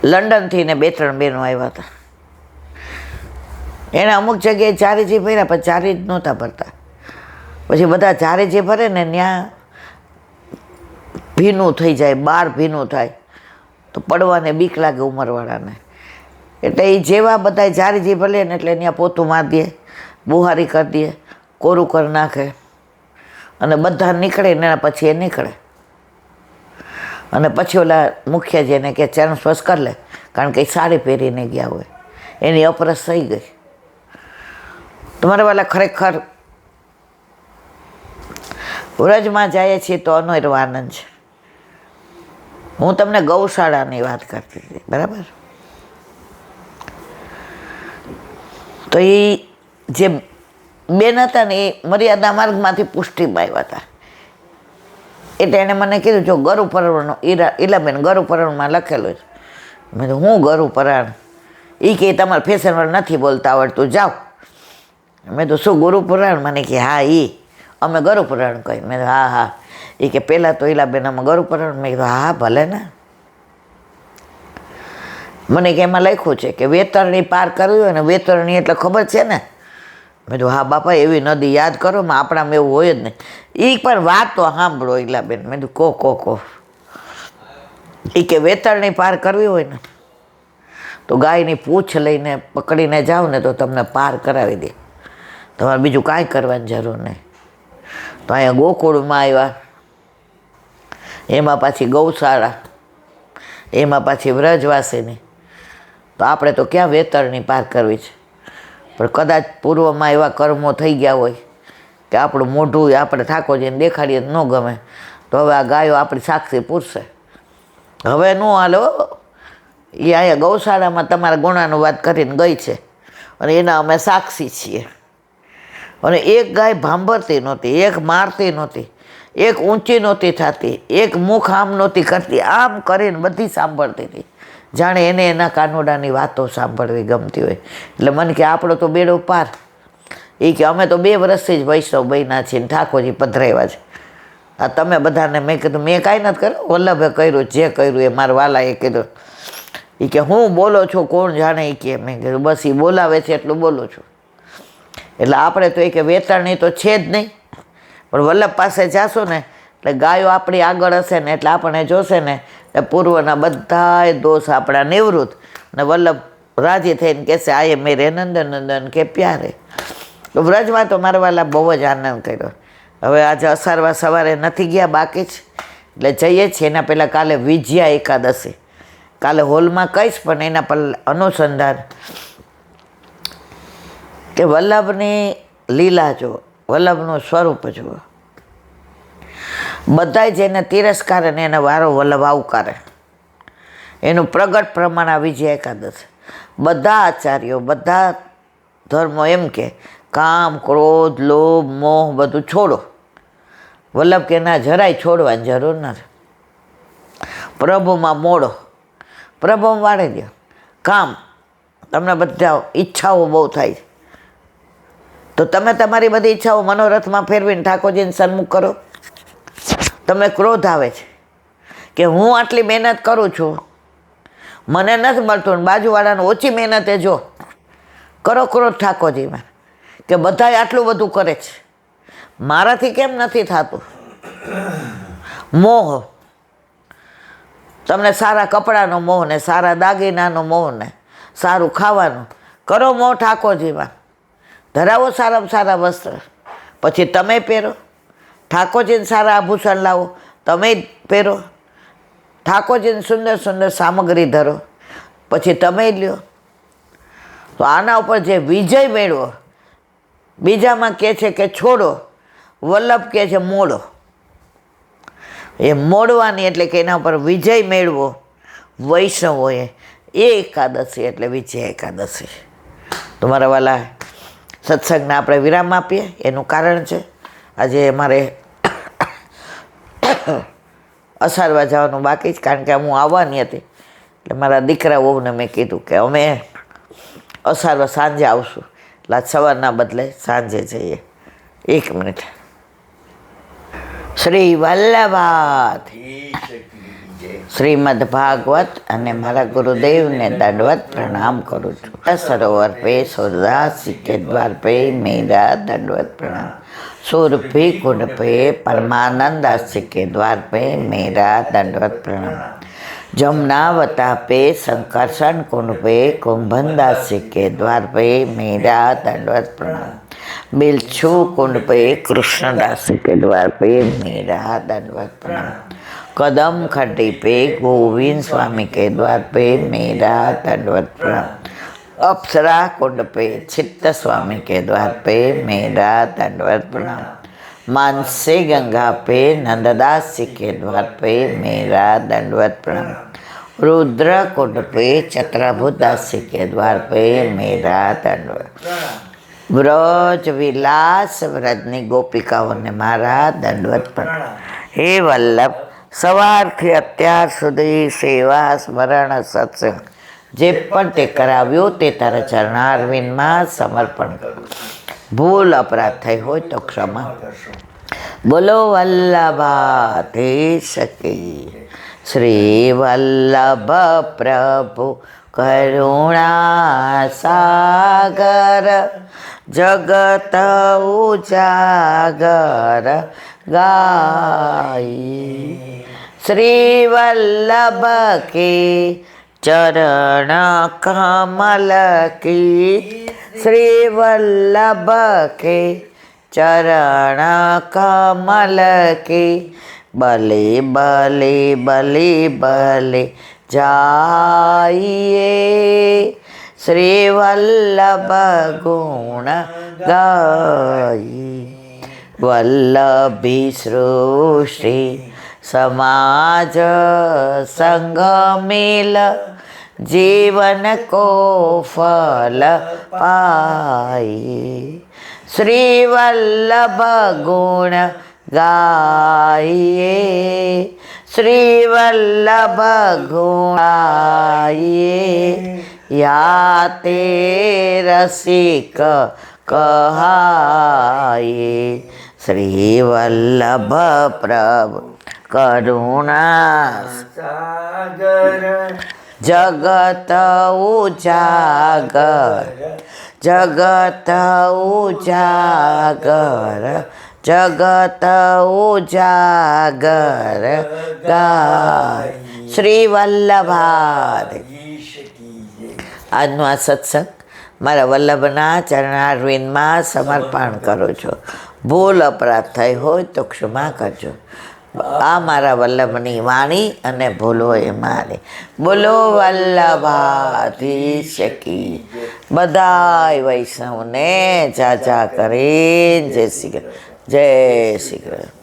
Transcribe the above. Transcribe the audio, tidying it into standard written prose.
લંડનથી ને 2-3 બહેનો આવ્યા હતા. એને અમુક જગ્યાએ ચારેજી ભર્યા, પણ ચારી જ નહોતા ભરતા. પછી બધા ચારેજી ભરે ને ત્યાં ભીનું થઈ જાય, બાર ભીનું થાય તો પડવાને બીક લાગે ઉંમરવાળાને. એટલે એ જેવા બધા ચારેજી ભલે ને એટલે ત્યાં પોતું મારી દે, બુહારી કરી દે, કોરું કરી નાખે અને બધા નીકળે ને એના પછી એ નીકળે. અને પછી ઓલા મુખ્ય જેને કે ચરણ સ્પર્શ કરી લે, કારણ કે એ સાડી પહેરીને ગયા હોય, એની અપરસ થઈ ગઈ. તમારા વાલા ખરેખર વ્રજમાં જાય છીએ તો અનેરો આનંદ છે. હું તમને ગૌશાળાની વાત કરતી હતી, બરાબર? તો એ જે બેન હતા ને એ મર્યાદા માર્ગમાંથી પુષ્ટિમાં આવ્યા હતા. એટલે એણે મને કીધું, જો ગરુ પરાણનો ઈલાબેન ગરુ પરાણમાં લખેલું છે. મેં તો હું ગરુ પરાણ? એ કે તમારે ફેશનવાળા નથી બોલતા આવડતું, જાઓ. મેં તો શું ગુરુ પુરાણ? મને કે હા અમે ગરુ પુરાણ કહી. મેં હા હા. એ કે પહેલાં તો ઈલાબેન અમે ગરુ પુરાણ. મેં કીધું હા ભલે ને. મને કે એમાં લખ્યું છે કે વેતરણી પાર કરવી હોય ને, વેતરણી એટલે ખબર છે ને? મેં કીધું હા બાપા, એવી નદી યાદ કરો, આપણામાં એવું હોય જ નહીં. એ પણ વાત તો સાંભળો ઈલાબેન. મેં કીધું કહો. એ કે વેતરણી પાર કરવી હોય ને તો ગાયની પૂંછ લઈને પકડીને જાઓ ને તો તમને પાર કરાવી દે, તમારે બીજું કાંઈ કરવાની જરૂર નહીં. તો અહીંયા ગોકુળમાં આવ્યા, એમાં પાછી ગૌશાળા, એમાં પાછી વ્રજવાસીની. તો આપણે તો ક્યાં વેતરણી પાર કરવી છે? પણ કદાચ પૂર્વમાં એવા કર્મો થઈ ગયા હોય કે આપણું મોઢું આપણે ઠાકોરજીને દેખાડીએ ન ગમે, તો હવે આ ગાયો આપણી સાક્ષી પૂરશે. હવે ન હાલો. એ અહીંયા ગૌશાળામાં તમારા ગુણાનું વાત કરીને ગઈ છે અને એના અમે સાક્ષી છીએ. અને એક ગાય ભાંભરતી નહોતી, એક મારતી નહોતી, એક ઊંચી નહોતી થતી, એક મુખ આમ નહોતી કરતી, આમ કરીને બધી સાંભળતી હતી, જાણે એને એના કાનોડાની વાતો સાંભળવી ગમતી હોય. એટલે મને કે આપણો તો બેડો પાર. એ કે અમે તો 2 વર્ષથી જ વૈષ્ણવ બન્યા છીએ, ઠાકોરજી પધરાવ્યા છે. આ તમે બધાને મેં કીધું મેં કાંઈ નથી કર્યું, વલ્લભે કર્યું, જે કર્યું એ મારા વાલાએ કીધું. એ કે હું બોલો છો કોણ જાણે? એ કે મેં કીધું બસ એ બોલાવે છે એટલું બોલું છું. એટલે આપણે તો એ કે વેતરણી તો છે જ નહીં, પણ વલ્લભ પાસે જાશું ને એટલે ગાયો આપણી આગળ હશે ને એટલે આપણને જોશે ને એટલે પૂર્વના બધાય દોષ આપણા નિવૃત્ત. ને વલ્લભ રાજી થઈને કહેશે આયે મેરે નંદન કે પ્યારે. તો વ્રજમાં તો મારા વાલા બહુ જ આનંદ કર્યો. હવે આજે અસારવા સવારે નથી ગયા, બાકી જ. એટલે જઈએ છીએ. એના પહેલાં કાલે વિજયા એકાદશી, કાલે હોલમાં કહીશ, પણ એના પર અનુસંધાન કે વલ્લભની લીલા જુઓ, વલ્લભનું સ્વરૂપ જુઓ. બધાય જેને તિરસ્કારે ને એને વારો વલ્લભ આવકારે. એનું પ્રગટ પ્રમાણ આ વિજય એકાદશી. બધા આચાર્યો, બધા ધર્મો એમ કે કામ, ક્રોધ, લોભ, મોહ બધું છોડો. વલ્લભ કે ના, જરાય છોડવાની જરૂર નથી. પ્રભુમાં મોડો, પ્રભુમાં વાળી દો. કામ, તમને બધા ઈચ્છાઓ બહુ થાય છે તો તમે તમારી બધી ઈચ્છાઓ મનોરથમાં ફેરવીને ઠાકોરજીને સન્મુખ કરો. તમને ક્રોધ આવે છે કે હું આટલી મહેનત કરું છું, મને નથી મળતું, બાજુવાળાને ઓછી મહેનતે જો કરો ક્રોધ ઠાકોરજીમાં કે બધાય આટલું બધું કરે છે, મારાથી કેમ નથી થતું. મોહ, તમને સારા કપડાનો મોહ ને સારા દાગીનાનો મોહ ને સારું ખાવાનું, કરો મોહ ઠાકોરજીમાં. ધરાવો સારામાં સારા વસ્ત્ર, પછી તમે પહેરો. ઠાકોરજીને સારા આભૂષણ લાવો, તમે પહેરો. ઠાકોરજીને સુંદર સુંદર સામગ્રી ધરો, પછી તમે લ્યો. તો આના ઉપર જે વિજય મેળવો, બીજામાં કહે છે કે છોડો, વલ્લભ કહે છે મોડો. એ મોડવાની એટલે કે એના ઉપર વિજય મેળવો વૈષ્ણવોએ, એ એકાદશી એટલે વિજય એકાદશી. તમારા વાલા સત્સંગને આપણે વિરામ આપીએ. એનું કારણ છે આજે મારે અસારવા જવાનું બાકી જ, કારણ કે હું આવવાની હતી. એટલે મારા દીકરા વહુને મેં કીધું કે અમે અસારવા સાંજે આવશું, એટલે આજ સવારના બદલે સાંજે જઈએ. 1 મિનિટ. શ્રી વલ્લભાત શ્રીમદ ભાગવત અને મારા ગુરુદેવને દંડવત પ્રણામ કરું છું. સરોવર पे सूरदास के द्वार पे मेरा दंडवत प्रणाम. सुरभि कुंड पे परमानंद दास के द्वार पे मेरा दंडवत प्रणाम. जमुनावता पे संकर्षण कुंड पे कुंभन दास के द्वार पे मेरा दंडवत प्रणाम. बिलछू कुंड पे कृष्णदास के द्वार पे मेरा दंडवत प्रणाम. कदम खड्डी पे गोविंद स्वामी के द्वार पे मेरा दंडवत प्रणाम. अप्सरा कुंड पे चित्त स्वामी के द्वार पे मेरा दंडवत प्रणाम. मानसी गंगा पे नंददास जी के द्वार पे मेरा दंडवत प्रणाम. रुद्र कुंड पे चक्रभुत दास जी के द्वार पे मेरा दंडवत. व्रज विलास व्रजनी गोपिकाओने मारा दंडवत प्रणाम. हे वल्लभ, સવારથી અત્યાર સુધી સેવા સ્મરણ સત્સંગ જે પણ તે કરાવ્યું તે તારા ચરણારવિંદમાં સમર્પણ કરું. ભૂલ અપરાધ થઈ હોય તો ક્ષમા. બોલો વલ્લભાધીશ કી. શ્રી વલ્લભ પ્રભુ કરુણા સાગર જગત ઉજાગર ગાઈ. श्री वल्लभ के चरण कमल की. श्री वल्लभ के चरण कमल की. बले बले बले बले जाइए. श्री वल्लभ गुण गाई. वल्लभी सृष्टि समाज संग मिल जीवन को फल पाए. श्री वल्लभ गुण गाइए. श्री वल्लभ गुण गाइए. या ते रसिक कहाए. श्री वल्लभ प्रभु करुणा सागर जगत उजागर. जगत उजागर जगत उजागर गाय. श्री वल्लभाधीश. આજનો આ સત્સંગ મારા વલ્લભના ચરણારવિંદમાં સમર્પણ કરું છું. ભૂલ અપરાધ થઈ હોય તો ક્ષમા કરજો. આ મારા વલ્લભની વાણી અને ભૂલ હોય મારી. બોલો વલ્લભાધીશ કી. બધાય વૈષ્ણવને જાજા કરીને જય શ્રી કૃષ્ણ. જય શ્રી કૃષ્ણ.